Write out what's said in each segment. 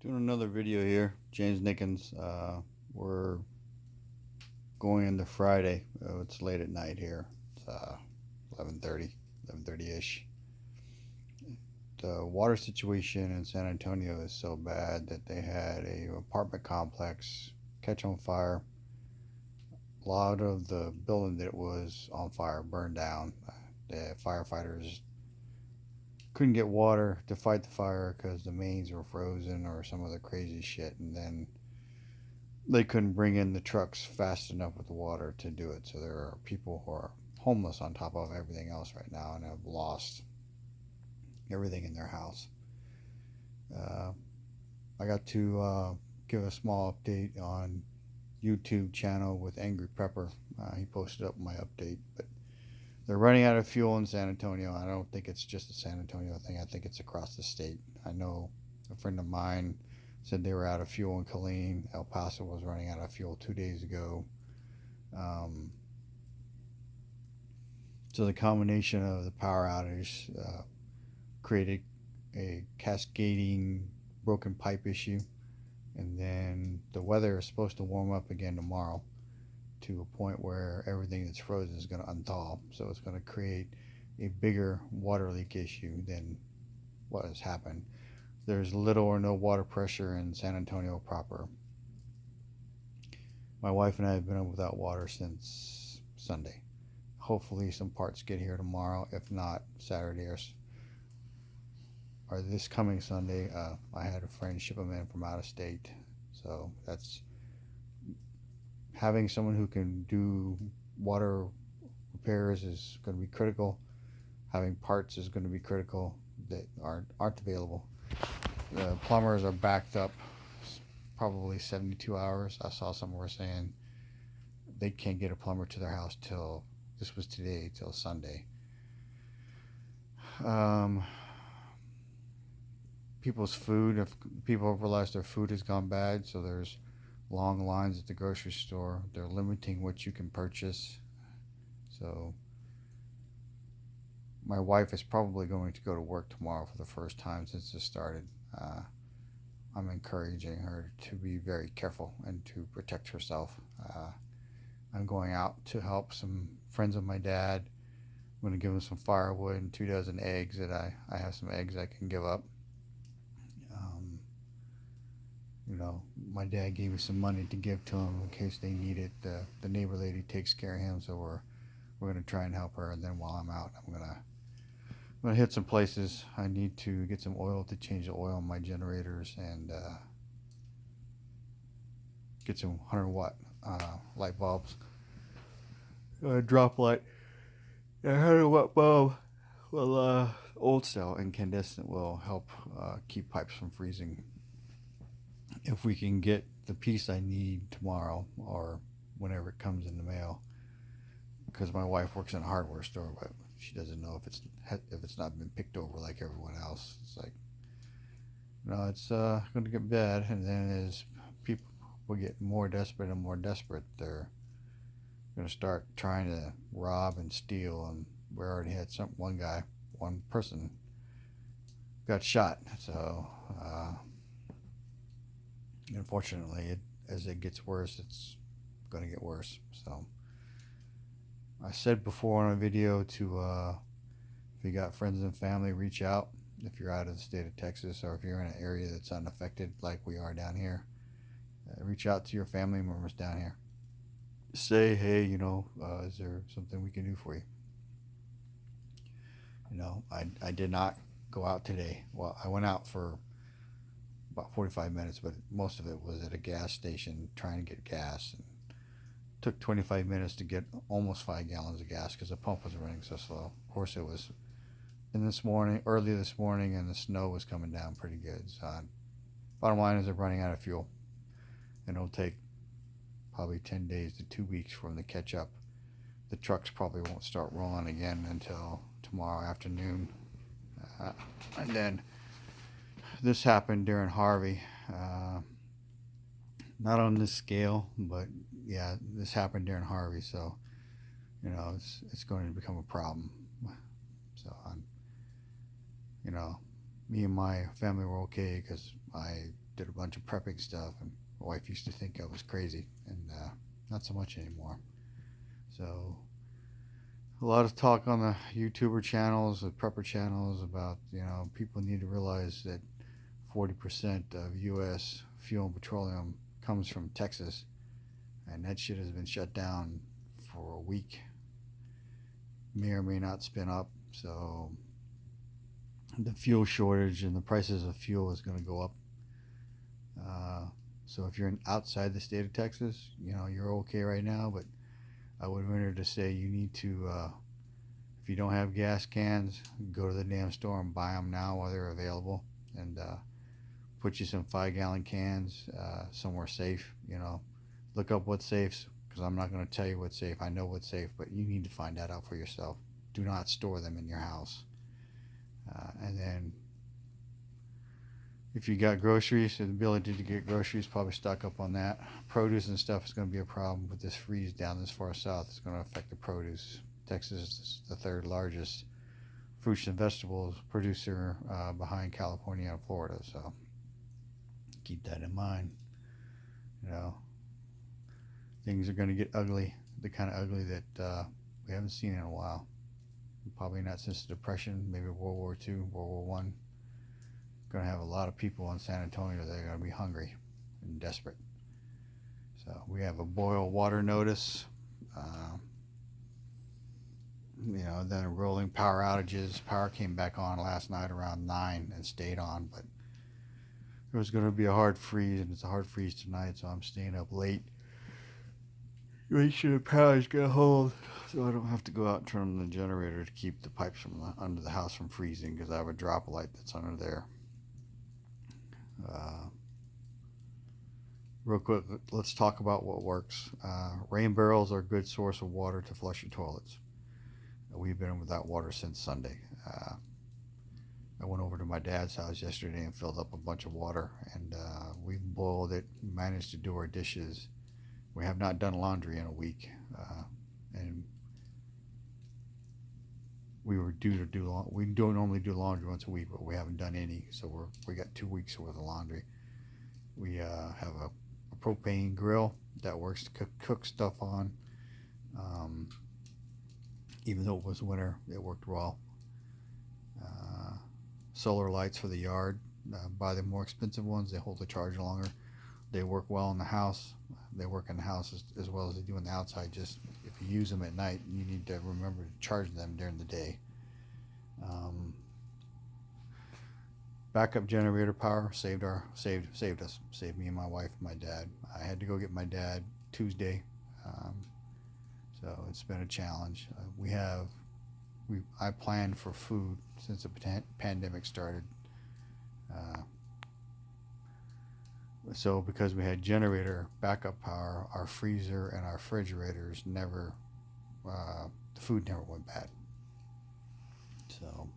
Doing another video here, James Nickens. We're going into Friday. It's late at night here. It's 11:30ish. The water situation in San Antonio is so bad that they had a apartment complex catch on fire. A lot of the building that was on fire burned down. The firefighters couldn't get water to fight the fire because the mains were frozen or some other crazy shit, and then they couldn't bring in the trucks fast enough with the water to do it. So there are people who are homeless on top of everything else right now and have lost everything in their house. Uh, I got to give a small update on YouTube channel with Angry Prepper. He posted up my update, but they're running out of fuel in San Antonio. I don't think it's just a San Antonio thing. I think it's across the state. I know a friend of mine said they were out of fuel in Killeen. El Paso was running out of fuel 2 days ago. Um, so the combination of the power outage created a cascading broken pipe issue. And then the weather is supposed to warm up again tomorrow to a point where everything that's frozen is going to unthaw. So it's going to create a bigger water leak issue than what has happened. There's little or no water pressure in San Antonio proper. My wife and I have been without water since Sunday. Hopefully some parts get here tomorrow. If not, Saturday or this coming Sunday. I had a friend ship them in from out of state. So that's having someone who can do water repairs is going to be critical. Having parts is going to be critical that aren't available. The plumbers are backed up probably 72 hours. I saw somewhere saying they can't get a plumber to their house till, this was today, till Sunday. People's food, if people have realized their food has gone bad, so there's long lines at the grocery store. They're limiting what you can purchase. So my wife is probably going to go to work tomorrow for the first time since this started. I'm encouraging her to be very careful and to protect herself. I'm going out to help some friends of my dad. I'm going to give him some firewood and 2 dozen eggs that I have some eggs I can give up. My dad gave me some money to give to him in case they need it. The neighbor lady takes care of him, so we're going to try and help her. And then while I'm out, I'm gonna hit some places. I need to get some oil to change the oil on my generators and get some 100-watt light bulbs. Drop light. A 100-watt bulb will old cell incandescent will help keep pipes from freezing. If we can get the piece I need tomorrow or whenever it comes in the mail, because my wife works in a hardware store, but she doesn't know if it's not been picked over like everyone else. It's like, it's going to get bad. And then as people will get more desperate and more desperate, they're going to start trying to rob and steal. And we already had one person got shot. So unfortunately, as it gets worse, it's going to get worse. So I said before on a video to if you got friends and family, reach out. If you're out of the state of Texas or if you're in an area that's unaffected like we are down here, reach out to your family members down here. Say, hey, is there something we can do for you? I did not go out today. Well, I went out for about 45 minutes, but most of it was at a gas station trying to get gas, and took 25 minutes to get almost 5 gallons of gas because the pump was running so slow. Of course, it was early this morning, and the snow was coming down pretty good. So bottom line is they're running out of fuel, and it'll take probably 10 days to 2 weeks for them to catch up. The trucks probably won't start rolling again until tomorrow afternoon. And then this happened during Harvey. Not on this scale, but yeah, this happened during Harvey. So, it's going to become a problem. So, me and my family were okay because I did a bunch of prepping stuff, and my wife used to think I was crazy, and not so much anymore. So a lot of talk on the YouTuber channels, the prepper channels about, people need to realize that 40% of U.S. fuel and petroleum comes from Texas, and that shit has been shut down for a week. May or may not spin up, so the fuel shortage and the prices of fuel is going to go up. So if you're outside the state of Texas, you're okay right now, but I would venture to say you need to, if you don't have gas cans, go to the damn store and buy them now while they're available, and put you some 5-gallon cans somewhere safe. Look up what's safe, because I'm not going to tell you what's safe. I know what's safe, but you need to find that out for yourself. Do not store them in your house. And then if you got groceries, the ability to get groceries, probably stock up on that. Produce and stuff is going to be a problem with this freeze down this far south. It's going to affect the produce. Texas is the third largest fruits and vegetables producer behind California and Florida. So keep that in mind. Things are going to get ugly, the kind of ugly that we haven't seen in a while. Probably not since the Depression, maybe World War II, World War One. Going to have a lot of people in San Antonio that are going to be hungry and desperate. So we have a boil water notice. Then rolling power outages. Power came back on last night around 9 and stayed on, but it was going to be a hard freeze, and it's a hard freeze tonight, so I'm staying up late. Make sure the power's going to hold, so I don't have to go out and turn on the generator to keep the pipes from under the house from freezing, because I have a drop light that's under there. Real quick, let's talk about what works. Rain barrels are a good source of water to flush your toilets. We've been without water since Sunday. I went over to my dad's house yesterday and filled up a bunch of water, and we boiled it, managed to do our dishes. We have not done laundry in a week, and we were due to do. We don't normally do laundry once a week, but we haven't done any, so we got 2 weeks worth of laundry. We have a propane grill that works to cook stuff on. Even though it was winter, it worked well. Solar lights for the yard. Buy the more expensive ones. They hold the charge longer. They work well in the house. They work in the house as well as they do in the outside. Just if you use them at night, you need to remember to charge them during the day. Backup generator power saved us. Saved me and my wife and my dad. I had to go get my dad Tuesday, so it's been a challenge. I planned for food since the pandemic started. So because we had generator backup power, our freezer and our refrigerators the food never went bad. So,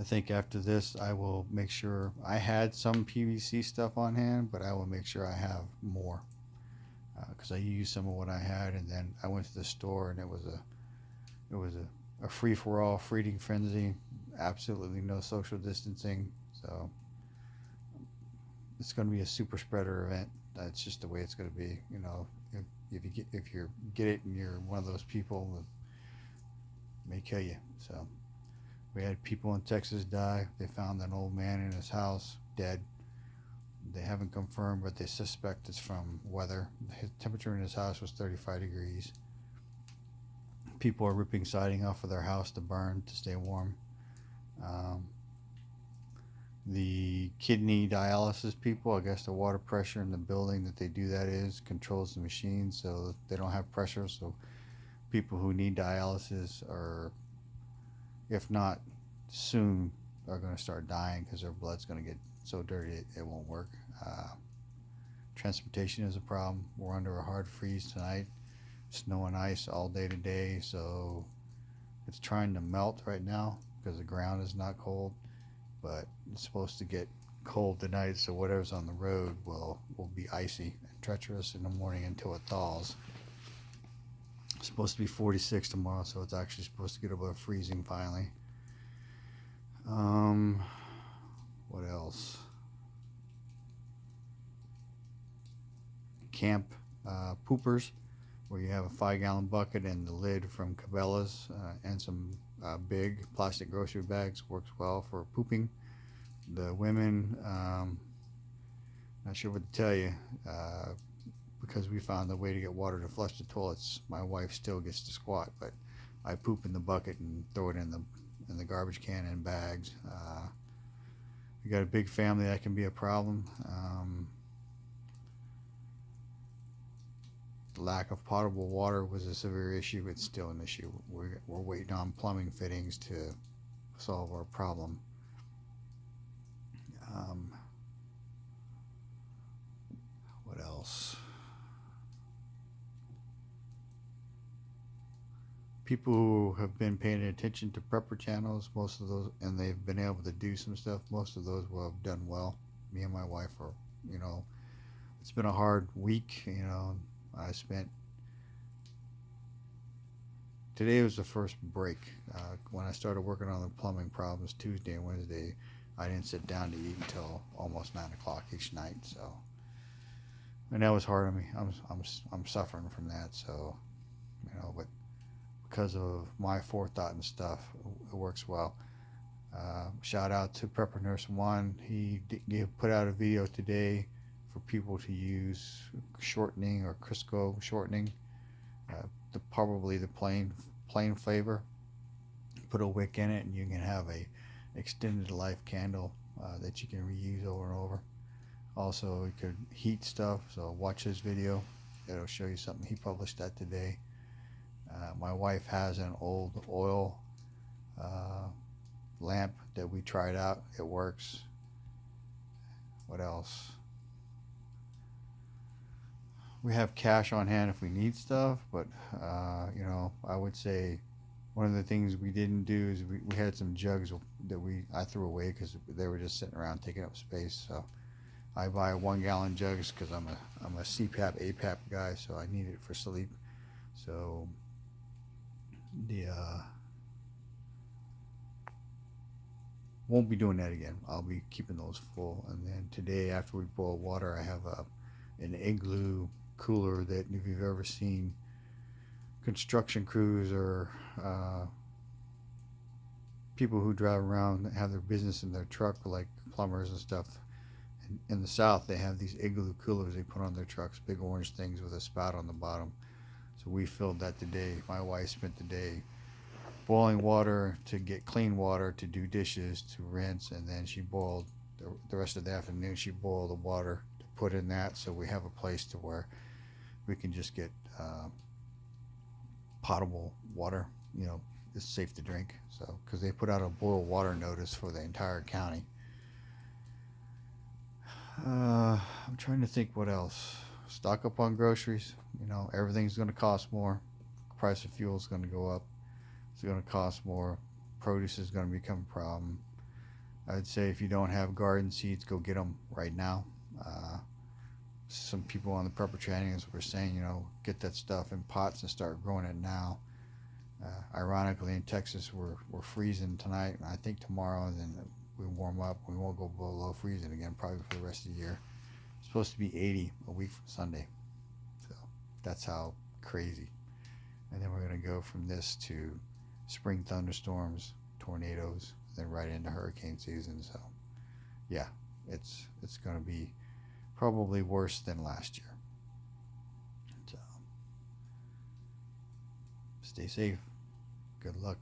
I think after this, I will make sure I had some PVC stuff on hand, but I will make sure I have more, because I used some of what I had, and then I went to the store, and it was a free-for-all feeding frenzy. Absolutely no social distancing. So it's going to be a super spreader event. That's just the way it's going to be. If you get it and you're one of those people, it may kill you. So we had people in Texas die. They found an old man in his house dead. They haven't confirmed, but they suspect it's from weather. His temperature in his house was 35 degrees. People are ripping siding off of their house to burn to stay warm. The kidney dialysis people, I guess the water pressure in the building that they do that controls the machine, so they don't have pressure. So people who need dialysis are, if not soon, are going to start dying because their blood's going to get so dirty it won't work. Transportation is a problem. We're under a hard freeze tonight. Snow and ice all day today, so it's trying to melt right now because the ground is not cold, but it's supposed to get cold tonight, so whatever's on the road will be icy and treacherous in the morning until it thaws. It's supposed to be 46 tomorrow, so it's actually supposed to get above freezing finally. Um, what else? Camp poopers, where you have a 5-gallon bucket and the lid from Cabela's and some big plastic grocery bags. Works well for pooping. The women, not sure what to tell you, because we found the way to get water to flush the toilets. My wife still gets to squat, but I poop in the bucket and throw it in the garbage can in bags. We got a big family, that can be a problem. The lack of potable water was a severe issue. It's still an issue. We're waiting on plumbing fittings to solve our problem. What else? People who have been paying attention to prepper channels, most of those, and they've been able to do some stuff, most of those will have done well. Me and my wife are, it's been a hard week. I spent, today was the first break. When I started working on the plumbing problems Tuesday and Wednesday, I didn't sit down to eat until almost 9 o'clock each night. So, and that was hard on me. I'm suffering from that. So, but because of my forethought and stuff, it works well. Shout out to Prepper Nurse One. He put out a video today for people to use shortening or Crisco shortening. Probably the plain flavor. Put a wick in it, and you can have a extended life candle that you can reuse over and over. Also, you could heat stuff. So watch his video. It'll show you something. He published that today. My wife has an old oil lamp that we tried out. It works. What else? We have cash on hand if we need stuff, but I would say one of the things we didn't do is we had some jugs that I threw away because they were just sitting around taking up space. So I buy 1-gallon jugs because I'm a CPAP APAP guy, so I need it for sleep. So won't be doing that again. I'll be keeping those full. And then today, after we boil water, I have an igloo cooler that, if you've ever seen construction crews or people who drive around that have their business in their truck, like plumbers and stuff, in the South, they have these igloo coolers they put on their trucks, big orange things with a spout on the bottom. So we filled that today. My wife spent the day boiling water to get clean water to do dishes, to rinse, and then she boiled the rest of the afternoon. She boiled the water to put in that, so we have a place to where we can just get potable water. It's safe to drink. So, because they put out a boil water notice for the entire county. I'm trying to think what else. Stock up on groceries. Everything's going to cost more. Price of fuel is going to go up. It's going to cost more. Produce is going to become a problem. I'd say if you don't have garden seeds, go get them right now. Some people on the prepper trainings were saying, get that stuff in pots and start growing it now. Ironically, in Texas, we're freezing tonight, and I think tomorrow, and then we warm up. We won't go below freezing again, probably for the rest of the year. It's supposed to be 80 a week from Sunday. So that's how crazy. And then we're going to go from this to spring thunderstorms, tornadoes, then right into hurricane season. So yeah, it's going to be probably worse than last year. So stay safe. Good luck.